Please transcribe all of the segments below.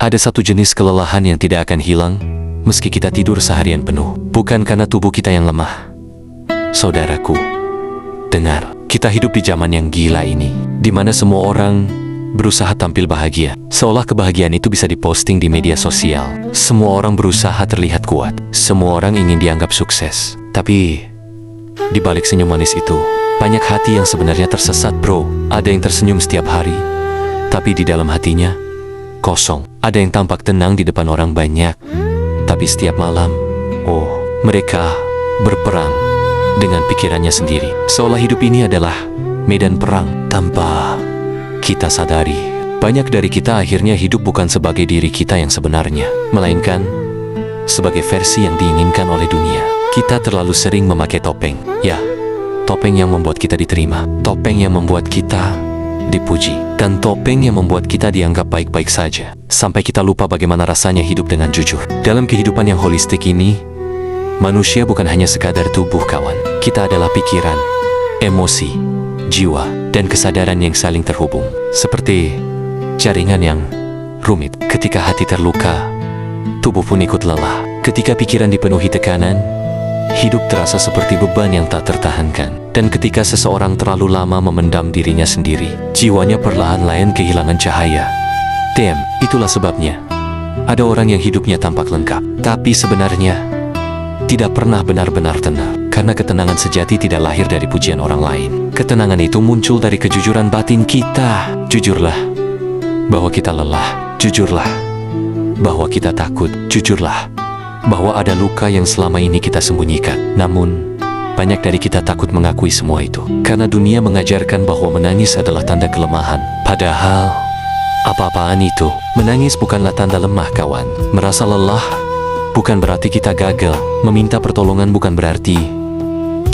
Ada satu jenis kelelahan yang tidak akan hilang meski kita tidur seharian penuh. Bukan karena tubuh kita yang lemah. Saudaraku, dengar, kita hidup di zaman yang gila ini, di mana semua orang berusaha tampil bahagia, seolah kebahagiaan itu bisa diposting di media sosial. Semua orang berusaha terlihat kuat, semua orang ingin dianggap sukses. Tapi di balik senyum manis itu, banyak hati yang sebenarnya tersesat, bro. Ada yang tersenyum setiap hari, tapi di dalam hatinya kosong. Ada yang tampak tenang di depan orang banyak, tapi setiap malam, mereka berperang dengan pikirannya sendiri. Seolah hidup ini adalah medan perang tanpa kita sadari. Banyak dari kita akhirnya hidup bukan sebagai diri kita yang sebenarnya, melainkan sebagai versi yang diinginkan oleh dunia. Kita terlalu sering memakai topeng. Ya, topeng yang membuat kita diterima, topeng yang membuat kita dipuji, dan topeng yang membuat kita dianggap baik-baik saja. Sampai kita lupa bagaimana rasanya hidup dengan jujur. Dalam kehidupan yang holistik ini, manusia bukan hanya sekadar tubuh, kawan. Kita adalah pikiran, emosi, jiwa, dan kesadaran yang saling terhubung. Seperti jaringan yang rumit. Ketika hati terluka, tubuh pun ikut lelah. Ketika pikiran dipenuhi tekanan, hidup terasa seperti beban yang tak tertahankan. Dan ketika seseorang terlalu lama memendam dirinya sendiri, jiwanya perlahan-lahan kehilangan cahaya. Itulah sebabnya ada orang yang hidupnya tampak lengkap, tapi sebenarnya tidak pernah benar-benar tenang. Karena ketenangan sejati tidak lahir dari pujian orang lain. Ketenangan itu muncul dari kejujuran batin kita. Jujurlah bahwa kita lelah. Jujurlah bahwa kita takut. Jujurlah bahwa ada luka yang selama ini kita sembunyikan. Namun, banyak dari kita takut mengakui semua itu. Karena dunia mengajarkan bahwa menangis adalah tanda kelemahan. Padahal, apa-apaan itu? Menangis bukanlah tanda lemah, kawan. Merasa lelah bukan berarti kita gagal. Meminta pertolongan bukan berarti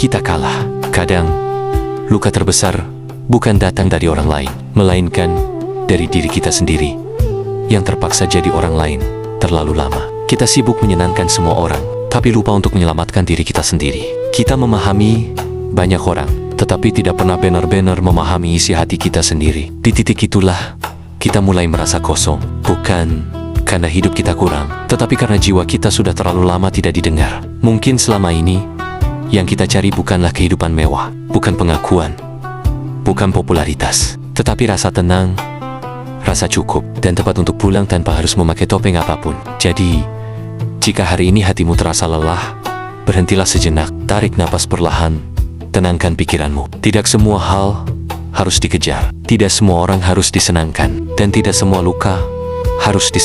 kita kalah. Kadang, luka terbesar bukan datang dari orang lain, melainkan dari diri kita sendiri yang terpaksa jadi orang lain terlalu lama. Kita sibuk menyenangkan semua orang, tapi lupa untuk menyelamatkan diri kita sendiri. Kita memahami banyak orang, tetapi tidak pernah benar-benar memahami isi hati kita sendiri. Di titik itulah, kita mulai merasa kosong. Bukan karena hidup kita kurang, tetapi karena jiwa kita sudah terlalu lama tidak didengar. Mungkin selama ini, yang kita cari bukanlah kehidupan mewah, bukan pengakuan, bukan popularitas, tetapi rasa tenang, rasa cukup, dan tempat untuk pulang tanpa harus memakai topeng apapun. Jadi, jika hari ini hatimu terasa lelah, berhentilah sejenak, tarik napas perlahan, tenangkan pikiranmu. Tidak semua hal harus dikejar, tidak semua orang harus disenangkan, dan tidak semua luka harus disembuhkan.